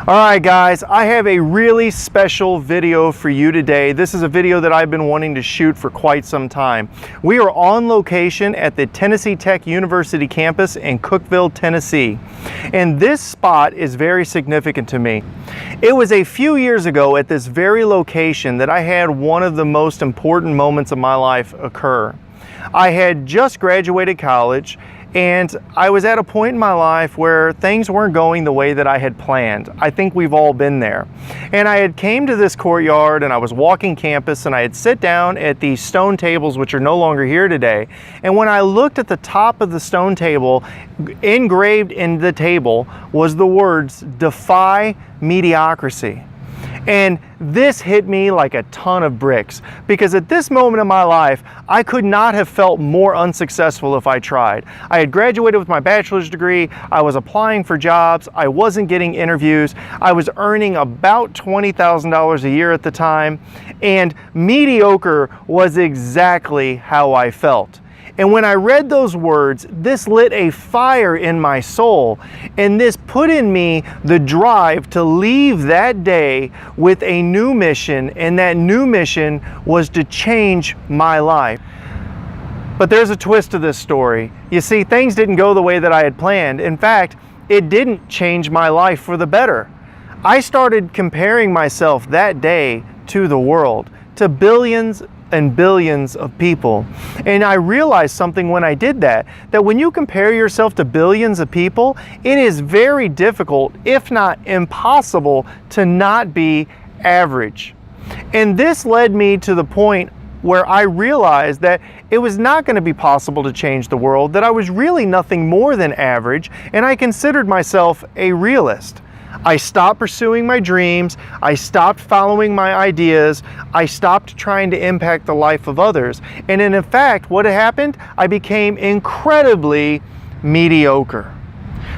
Alright guys, I have a really special video for you today. This is a video that I've been wanting to shoot for quite some time. We are on location at the Tennessee Tech University campus in Cookeville, Tennessee. And this spot is very significant to me. It was a few years ago at this very location that I had one of the most important moments of my life occur. I had just graduated college, and I was at a point in my life where things weren't going the way that I had planned. I think we've all been there. And I had came to this courtyard and I was walking campus and I had sit down at these stone tables, which are no longer here today. And when I looked at the top of the stone table, engraved in the table was the words, "Defy Mediocrity." And this hit me like a ton of bricks, because at this moment in my life, I could not have felt more unsuccessful if I tried. I had graduated with my bachelor's degree, I was applying for jobs, I wasn't getting interviews, I was earning about $20,000 a year at the time, and mediocre was exactly how I felt. And when I read those words, this lit a fire in my soul, and this put in me the drive to leave that day with a new mission, and that new mission was to change my life. But there's a twist to this story. You see, things didn't go the way that I had planned. In fact, it didn't change my life for the better. I started comparing myself that day to the world, to billions and billions of people. And I realized something when I did that when you compare yourself to billions of people, it is very difficult, if not impossible, to not be average. And this led me to the point where I realized that it was not going to be possible to change the world, that I was really nothing more than average, and I considered myself a realist. I stopped pursuing my dreams, I stopped following my ideas, I stopped trying to impact the life of others. And in fact, what happened? I became incredibly mediocre.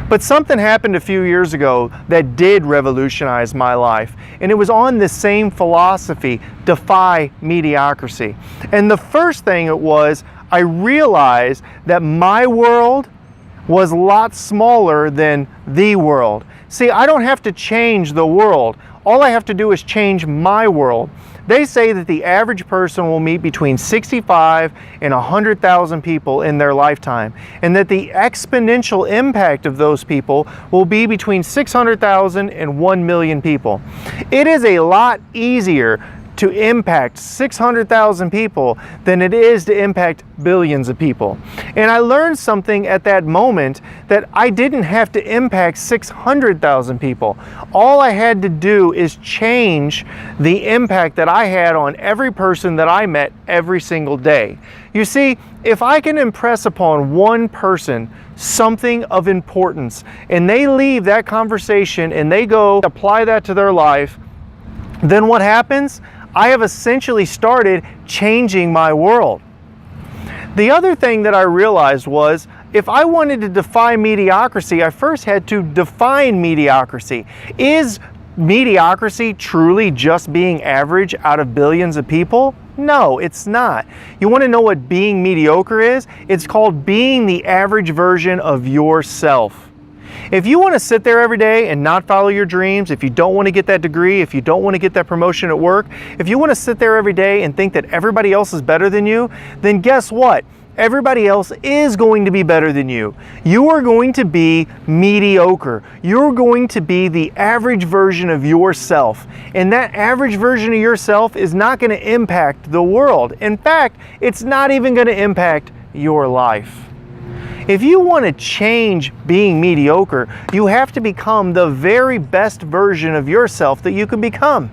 But something happened a few years ago that did revolutionize my life. And it was on this same philosophy, defy mediocrity. And the first thing it was, I realized that my world was a lot smaller than the world. See, I don't have to change the world. All I have to do is change my world. They say that the average person will meet between 65 and 100,000 people in their lifetime, and that the exponential impact of those people will be between 600,000 and 1 million people. It is a lot easier to impact 600,000 people than it is to impact billions of people. And I learned something at that moment, that I didn't have to impact 600,000 people. All I had to do is change the impact that I had on every person that I met every single day. You see, if I can impress upon one person something of importance, and they leave that conversation and they go apply that to their life, then what happens? I have essentially started changing my world. The other thing that I realized was, if I wanted to defy mediocrity, I first had to define mediocrity. Is mediocrity truly just being average out of billions of people? No, it's not. You want to know what being mediocre is? It's called being the average version of yourself. If you want to sit there every day and not follow your dreams, if you don't want to get that degree, if you don't want to get that promotion at work, if you want to sit there every day and think that everybody else is better than you, then guess what? Everybody else is going to be better than you. You are going to be mediocre. You're going to be the average version of yourself. And that average version of yourself is not going to impact the world. In fact, it's not even going to impact your life. If you want to change being mediocre, you have to become the very best version of yourself that you can become.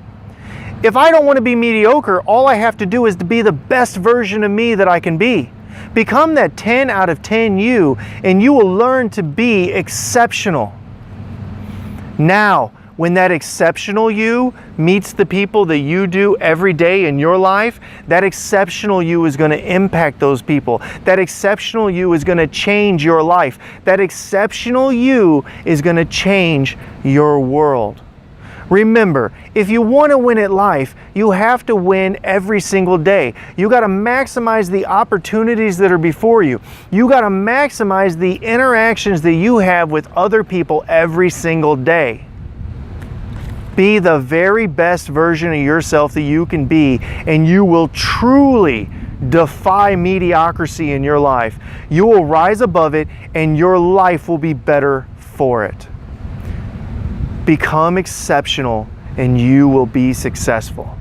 If I don't want to be mediocre, all I have to do is to be the best version of me that I can be. Become that 10 out of 10 you, and you will learn to be exceptional. Now, when that exceptional you meets the people that you do every day in your life, that exceptional you is going to impact those people. That exceptional you is going to change your life. That exceptional you is going to change your world. Remember, if you want to win at life, you have to win every single day. You got to maximize the opportunities that are before you. You got to maximize the interactions that you have with other people every single day. Be the very best version of yourself that you can be, and you will truly defy mediocrity in your life. You will rise above it, and your life will be better for it. Become exceptional, and you will be successful.